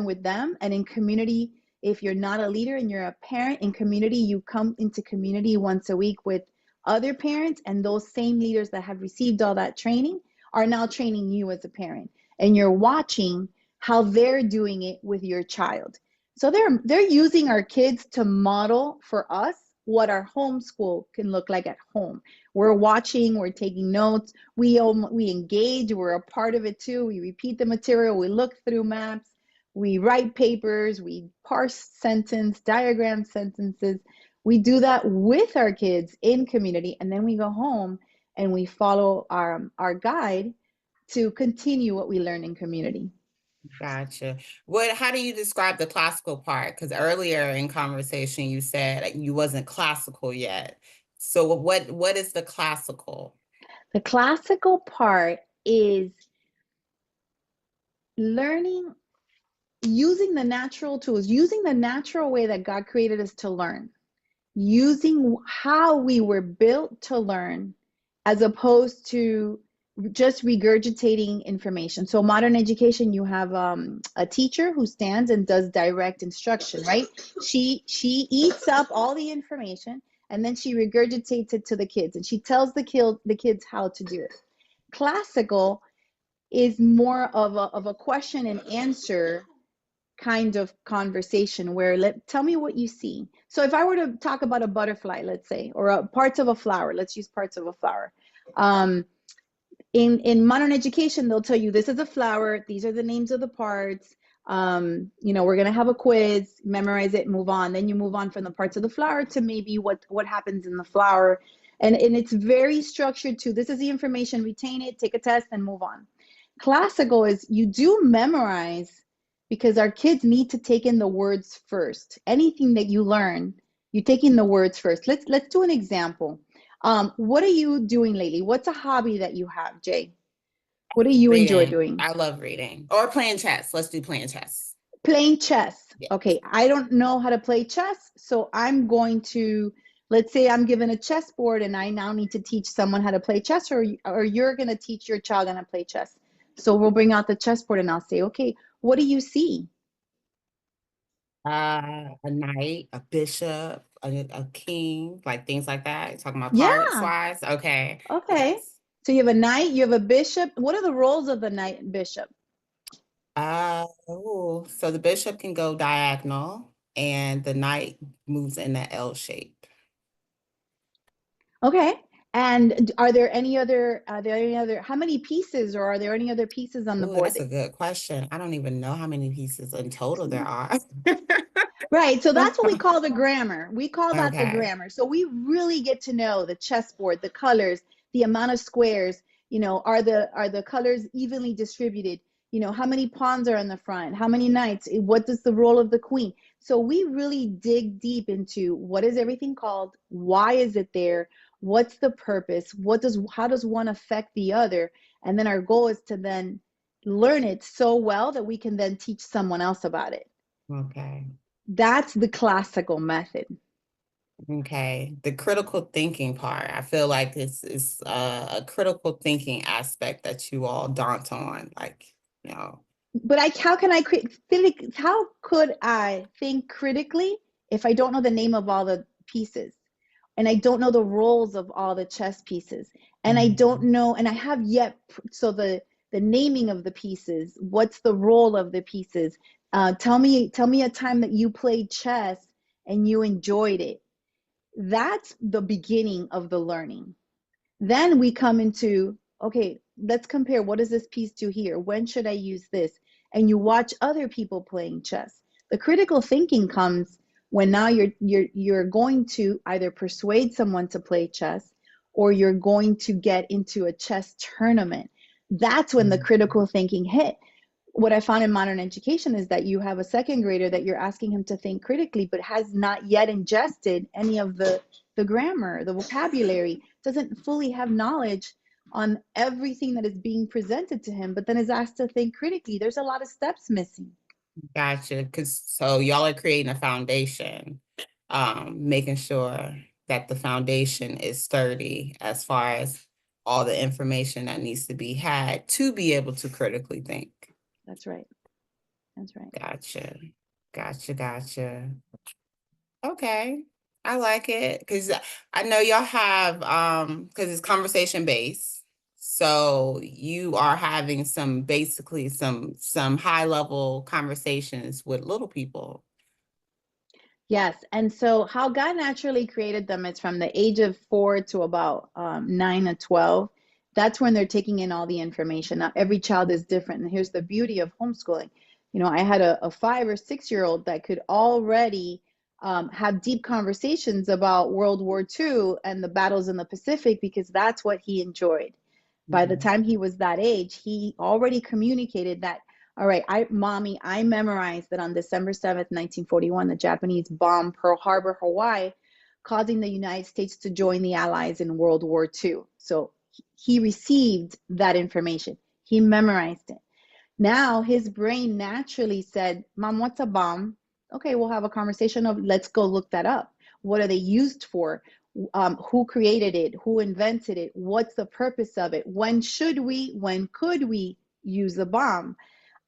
with them. And in community, if you're not a leader and you're a parent in community, you come into community once a week with other parents, and those same leaders that have received all that training are now training you as a parent, and you're watching how they're doing it with your child. So they're using our kids to model for us what our homeschool can look like at home. We're watching, we're taking notes, we engage, we're a part of it too. We repeat the material, we look through maps, we write papers, we parse sentence, diagram sentences. We do that with our kids in community, and then we go home and we follow our guide to continue what we learn in community.
Gotcha. How do you describe the classical part? Because earlier in conversation you said that you wasn't classical yet. So what is the classical?
The classical part is learning using the natural tools, using the natural way that God created us to learn, using how we were built to learn, as opposed to just regurgitating information. So modern education, you have a teacher who stands and does direct instruction, right? She eats up all the information and then she regurgitates it to the kids and she tells the kids how to do it. Classical is more of a question and answer kind of conversation where tell me what you see. So if I were to talk about a butterfly, let's say, or parts of a flower, let's use parts of a flower. Um, in modern education, they'll tell you this is a flower, these are the names of the parts. We're gonna have a quiz, memorize it, move on. Then you move on from the parts of the flower to maybe what happens in the flower. And it's very structured to this is the information, retain it, take a test, and move on. Classical is you do memorize because our kids need to take in the words first. Anything that you learn, you take in the words first. Let's do an example. What are you doing lately? What's a hobby that you have, Jay? What do you enjoy
Reading.
doing?
I love reading. Or playing chess. Let's do playing chess.
Playing chess.
Yeah.
Okay, I don't know how to play chess, so I'm going to, let's say I'm given a chessboard and I now need to teach someone how to play chess, or you're going to teach your child how to play chess. So we'll bring out the chessboard and I'll say, okay, what do you see?
A knight, a bishop, a king, like things like that. You're talking about parts
Yeah,
wise. Okay.
okay.
Yes.
So you have a knight, you have a bishop. What are the roles of the knight and bishop?
So the bishop can go diagonal and the knight moves in the L shape.
Okay. And are there any other, how many pieces, or are there any other pieces on the
Oh,
board
that's
that,
a good question. I don't even know how many pieces in total there are.
right? So that's what we call the grammar. We call that the
Okay.
grammar. So we really get to know the chessboard, the colors, the amount of squares, are the colors evenly distributed? How many pawns are in the front? How many knights? What is the role of the queen? So we really dig deep into what is everything called? Why is it there? What's the purpose? How does one affect the other? And then our goal is to then learn it so well that we can then teach someone else about it.
Okay.
That's the classical method.
Okay. The critical thinking part. I feel like this is a critical thinking aspect that you all daunt on. Like, you know,
But how could I think critically if I don't know the name of all the pieces, and I don't know the roles of all the chess pieces, and I don't
mhm.
know, and I have yet, so the naming of the pieces, what's the role of the pieces? Tell me a time that you played chess and you enjoyed it. That's the beginning of the learning. Then we come into, okay, let's compare. What does this piece do here? When should I use this? And you watch other people playing chess. The critical thinking comes when now you're going to either persuade someone to play chess, or you're going to get into a chess tournament. That's when the critical thinking hit. What I found in modern education is that you have a second grader that you're asking him to think critically, but has not yet ingested any of the grammar, the vocabulary, doesn't fully have knowledge on everything that is being presented to him, but then is asked to think critically. There's a lot of steps missing.
Gotcha. Because so y'all are creating a foundation, making sure that the foundation is sturdy as far as all the information that needs to be had to be able to critically think.
That's right. That's right.
Gotcha. Gotcha. Gotcha. Okay. I like it because I know y'all have because it's conversation based. So you are having some high level conversations with little people.
Yes. And so, how God naturally created them is from the age of 4 to about 9 or 12. That's when they're taking in all the information. Now, every child is different. And here's the beauty of homeschooling. I had a 5 or 6 year old that could already have deep conversations about World War II and the battles in the Pacific because that's what he enjoyed. By the
Mhm.
time he was that age, he already communicated that, All right, I memorized that on December 7th, 1941, the Japanese bombed Pearl Harbor, Hawaii, causing the United States to join the Allies in World War II. So he received that information. He memorized it. Now his brain naturally said, Mom, what's a bomb? Okay, we'll have a conversation of let's go look that up. What are they used for? Who created it? Who invented it? What's the purpose of it? When could we use the bomb?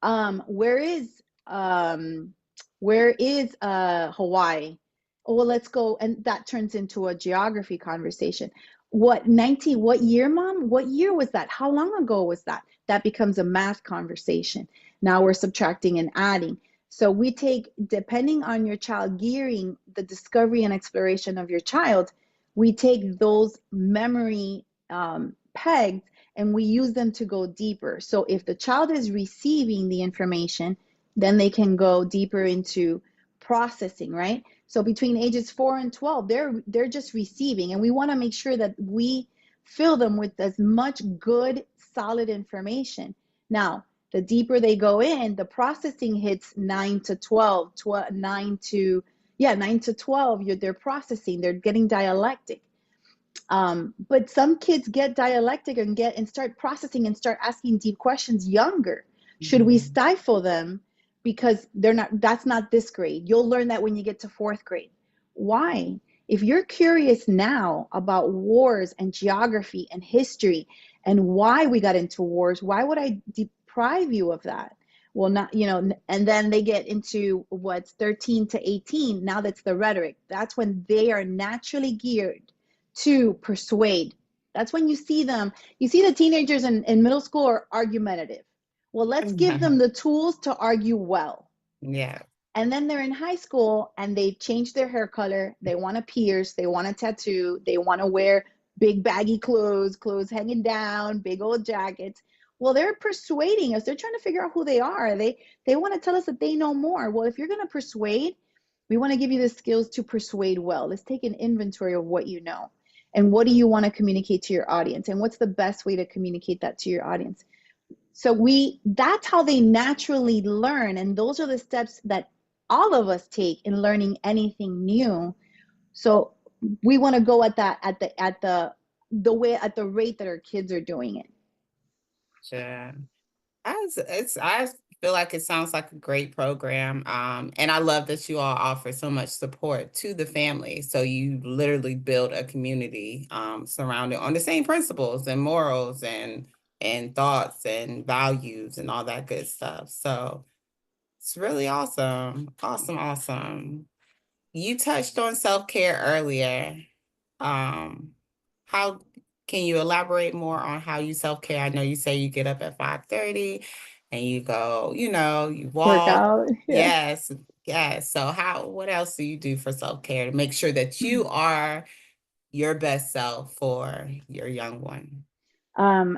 Um, where is um, where is Hawaii? Oh, well, let's go, and that turns into a geography conversation. What year, Mom? What year was that? How long ago was that? That becomes a math conversation. Now we're subtracting and adding. So we take, depending on your child, gearing the discovery and exploration of your child, we take those memory pegs and we use them to go deeper. So if the child is receiving the information, then they can go deeper into processing, right? So between ages 4 and 12, they're just receiving, and we want to make sure that we fill them with as much good, solid information. Now, the deeper they go in, the processing hits 9 to 12, 9 to 12, they're processing, they're getting dialectic. But some kids get dialectic and start processing and start asking deep questions younger. Should we
Mhm.
stifle them because that's not this grade? You'll learn that when you get to fourth grade. Why? If you're curious now about wars and geography and history and why we got into wars, why would I deprive you of that? Well, not, and then they get into what's 13 to 18. Now that's the rhetoric. That's when they are naturally geared to persuade. That's when you see them. You see the teenagers in middle school are argumentative. Well, let's give them the tools to argue well.
Yeah.
And then they're in high school and they've changed their hair color. They want to pierce. They want a tattoo. They want to wear big baggy clothes hanging down, big old jackets. Well, they're persuading us. They're trying to figure out who they are. They want to tell us that they know more. Well, if you're going to persuade, we want to give you the skills to persuade well. Let's take an inventory of what you know. And what do you want to communicate to your audience? And what's the best way to communicate that to your audience? So that's how they naturally learn. And those are the steps that all of us take in learning anything new. So we want to go at that at the rate that our kids are doing it.
Sure. I feel like it sounds like a great program. And I love that you all offer so much support to the family. So you literally build a community surrounded on the same principles and morals and thoughts and values and all that good stuff. So it's really awesome. Awesome, awesome. You touched on self-care earlier. Um, how can you elaborate more on how you self-care? I know you say you get up at 5:30 and you go, you walk.
Workout. Yeah.
Yes, yes. So what else do you do for self-care to make sure that you are your best self for your young one?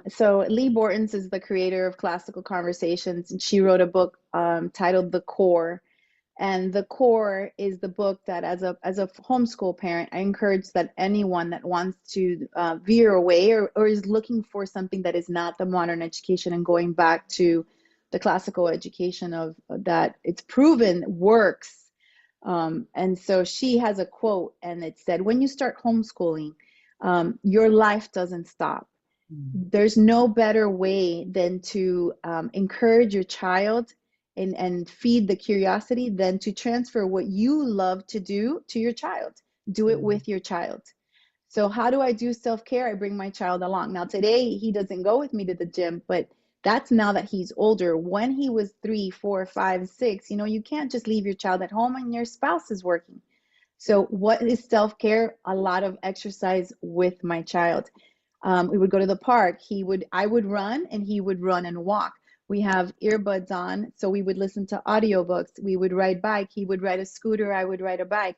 So Lee Bortons is the creator of Classical Conversations, and she wrote a book titled The Core. And The Core is the book that, as a homeschool parent, I encourage that anyone that wants to veer away or is looking for something that is not the modern education and going back to the classical education of that it's proven works. And so she has a quote, and it said, "When you start homeschooling, your life doesn't stop.
Mm.
There's no better way than to encourage your child and feed the curiosity than to transfer what you love to do to your child. Do it
Mm.
with your child." So how do I do self-care? I bring my child along. Now today he doesn't go with me to the gym, but that's now that he's older. When he was 3, 4, 5, 6, you can't just leave your child at home and your spouse is working. So what is self-care? A lot of exercise with my child. We would go to the park. I would run and he would run and walk. We have earbuds on, so we would listen to audiobooks. We would ride bike. He would ride a scooter. I would ride a bike.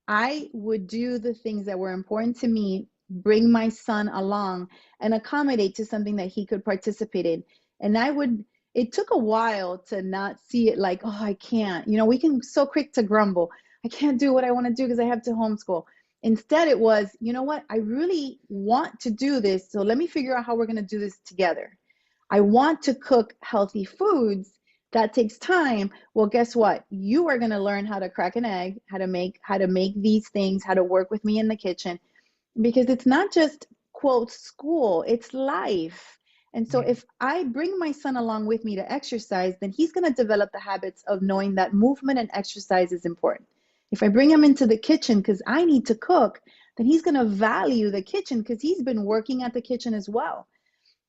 I would do the things that were important to me, bring my son along and accommodate to something that he could participate in. And it took a while to not see it like, oh, I can't. We can so quick to grumble. I can't do what I want to do because I have to homeschool. Instead, it was, you know what? I really want to do this. So let me figure out how we're going to do this together. I want to cook healthy foods. that takes time. Well, guess what? You are going to learn how to crack an egg, how to make these things, how to work with me in the kitchen, because it's not just quote school, it's life. And so
Yeah.
if I bring my son along with me to exercise, then he's going to develop the habits of knowing that movement and exercise is important. If I bring him into the kitchen because I need to cook, then he's going to value the kitchen because he's been working at the kitchen as well.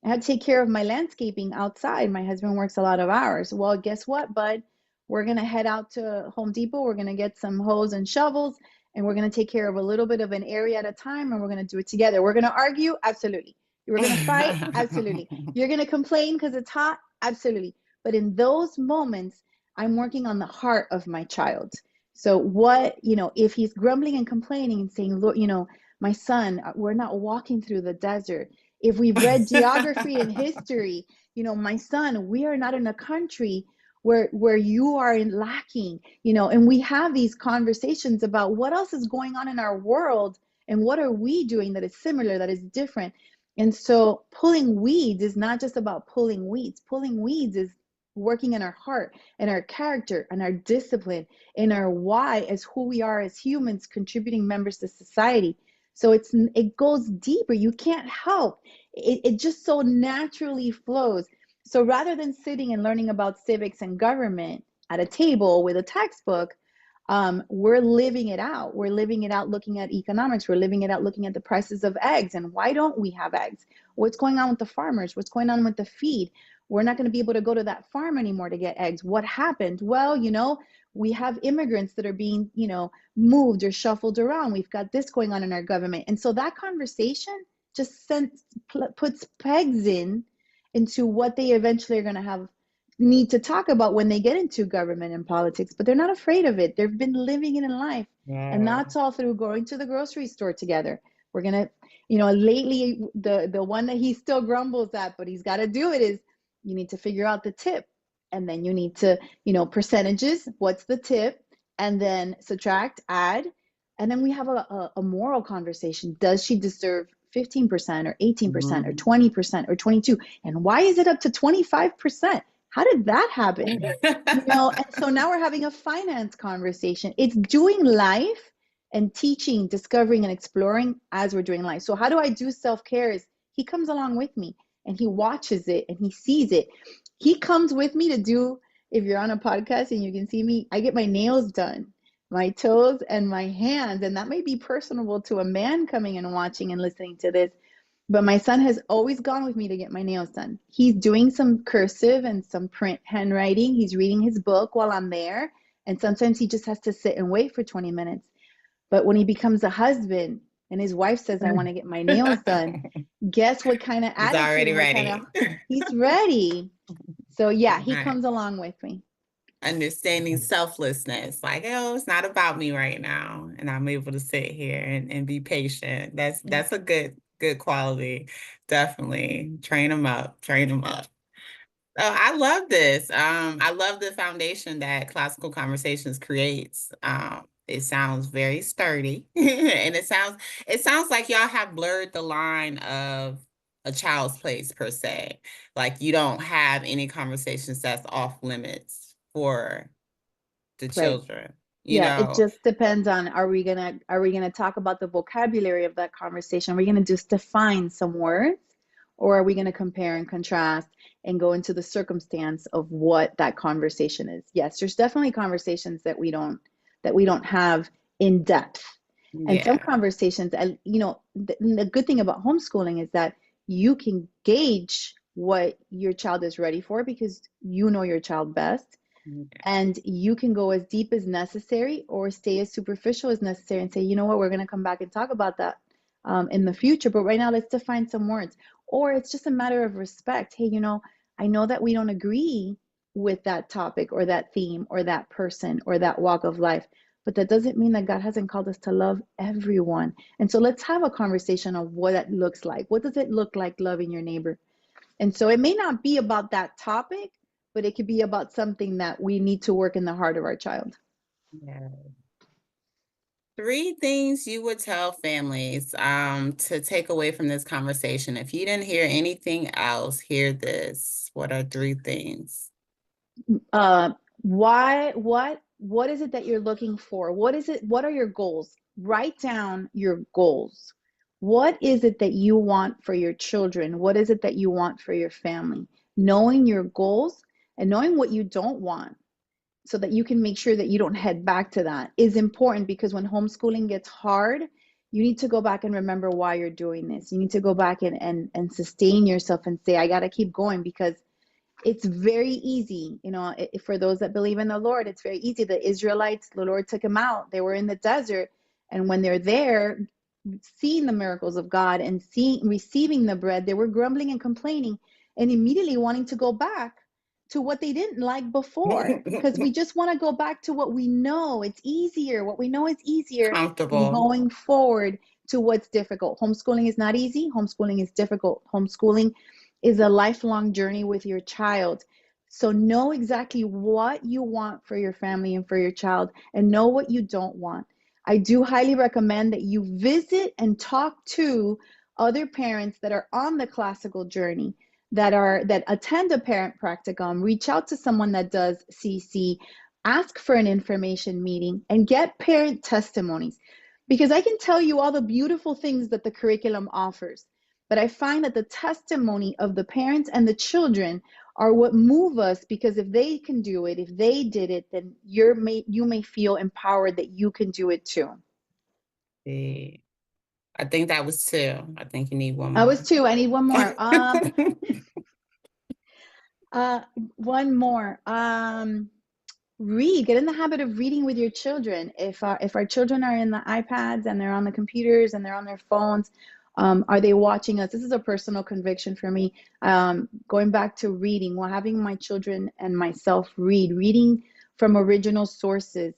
I had to take care of my landscaping outside. My husband works a lot of hours. Well, guess what, bud? We're going to head out to Home Depot. We're going to get some hoes and shovels, and we're going to take care of a little bit of an area at a time, and we're going to do it together. We're going to argue? Absolutely. We're going to fight? Absolutely. You're going to complain because it's hot? Absolutely. But in those moments, I'm working on the heart of my child. So what, if he's grumbling and complaining and saying, Lord, my son, we're not walking through the desert. If we've read geography and history, my son, we are not in a country where you are in lacking, and we have these conversations about what else is going on in our world and what are we doing that is similar, that is different. And so pulling weeds is not just about pulling weeds. Pulling weeds is working in our heart and our character and our discipline and our why as who we are as humans, contributing members to society. So it goes deeper. You can't help. It just so naturally flows. So rather than sitting and learning about civics and government at a table with a textbook, we're living it out. We're living it out looking at economics. We're living it out looking at the prices of eggs and why don't we have eggs? What's going on with the farmers? What's going on with the feed? We're not going to be able to go to that farm anymore to get eggs. What happened? Well, we have immigrants that are being, moved or shuffled around. We've got this going on in our government. And so that conversation just puts pegs into what they eventually are going to need to talk about when they get into government and politics, but they're not afraid of it. They've been living it in life. And
Yeah.
that's all through going to the grocery store together. We're going to, lately, the one that he still grumbles at, but he's got to do it, is you need to figure out the tip. And then you need to, percentages, what's the tip? And then subtract, add. And then we have a moral conversation. Does she deserve 15% or 18% or
Mhm.
20% or 22? And why is it up to 25%? How did that happen? And so now we're having a finance conversation. It's doing life and teaching, discovering, and exploring as we're doing life. So how do I do self-care? Is he comes along with me and he watches it and he sees it. He comes with me to do, if you're on a podcast and you can see me, I get my nails done, my toes and my hands. And that may be personable to a man coming and watching and listening to this. But my son has always gone with me to get my nails done. He's doing some cursive and some print handwriting. He's reading his book while I'm there. And sometimes he just has to sit and wait for 20 minutes. But when he becomes a husband and his wife says, I want to get my nails done, guess what kind of
He's
attitude
already
and what kind of,
ready.
he's ready. So yeah, he
Right.
comes along with me.
Understanding selflessness, like, oh, it's not about me right now, and I'm able to sit here and be patient.
Yeah.
That's a good quality. Definitely train them up, train them up. Oh, I love this. I love the foundation that Classical Conversations creates. It sounds very sturdy, and it sounds like y'all have blurred the line of a child's place per se. Like you don't have any conversations that's off limits for the
Right.
children. You
Yeah, it
know,
just depends on, are we gonna talk about the vocabulary of that conversation? Are we gonna just define some words, or are we gonna compare and contrast and go into the circumstance of what that conversation is? Yes, there's definitely conversations that we don't have in depth. And some
yeah,
conversations, and the good thing about homeschooling is that you can gauge what your child is ready for because you know your child best, and you can go as deep as necessary or stay as superficial as necessary and say, you know what, we're going to come back and talk about that in the future. But right now, let's define some words. Or it's just a matter of respect. Hey, I know that we don't agree with that topic or that theme or that person or that walk of life. But that doesn't mean that God hasn't called us to love everyone. And so let's have a conversation of what that looks like. What does it look like loving your neighbor? And so it may not be about that topic, but it could be about something that we need to work in the heart of our child.
yeah. Three things you would tell families to take away from this conversation. If you didn't hear anything else, hear this. What are three things?
uh, what is it that you're looking for? What are your goals? Write down your goals. What is it that you want for your children? What is it that you want for your family? Knowing your goals and knowing what you don't want so that you can make sure that you don't head back to that is important, because when homeschooling gets hard, you need to go back and remember why you're doing this. You need to go back and sustain yourself and say, I got to keep going, because it's very easy, for those that believe in the Lord, it's very easy. The Israelites, the Lord took them out. They were in the desert. And when they're there, seeing the miracles of God and receiving the bread, they were grumbling and complaining and immediately wanting to go back to what they didn't like before. Because we just want to go back to what we know. It's easier. What we know is easier than
Comfortable.
going forward to what's difficult. Homeschooling is not easy. Homeschooling is difficult. Homeschooling is a lifelong journey with your child. So know exactly what you want for your family and for your child, and know what you don't want. I do highly recommend that you visit and talk to other parents that are on the classical journey, that attend a parent practicum. Reach out to someone that does CC, ask for an information meeting, and get parent testimonies. Because I can tell you all the beautiful things that the curriculum offers, but I find that the testimony of the parents and the children are what move us, because if they can do it, if they did it, then you may feel empowered that you can do it too.
See, I think that was two. I think you need one
I was
more.
two. I need one more. Uh, one more. Read. Get in the habit of reading with your children. If our children are in the iPads and they're on the computers and they're on their phones, are they watching us? This is a personal conviction for me. Going back to reading, while having my children and myself reading from original sources,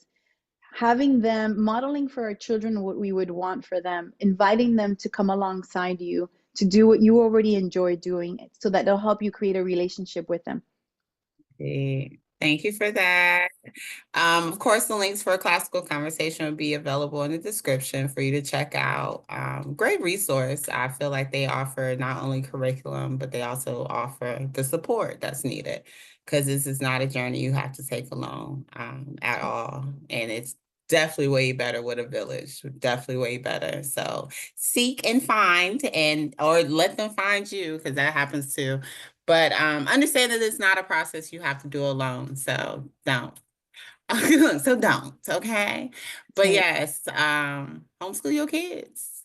having them modeling for our children what we would want for them, inviting them to come alongside you to do what you already enjoy doing, so that they'll help you create a relationship with them.
See, thank you for that. Of course, the links for a classical conversation will be available in the description for you to check out. Great resource. I feel like they offer not only curriculum, but they also offer the support that's needed, because this is not a journey you have to take alone at all. And it's definitely way better with a village, definitely way better. So seek and find, or let them find you, because that happens too. But understand that it's not a process you have to do alone. So don't. So don't, okay? But
Right.
yes, homeschool your kids.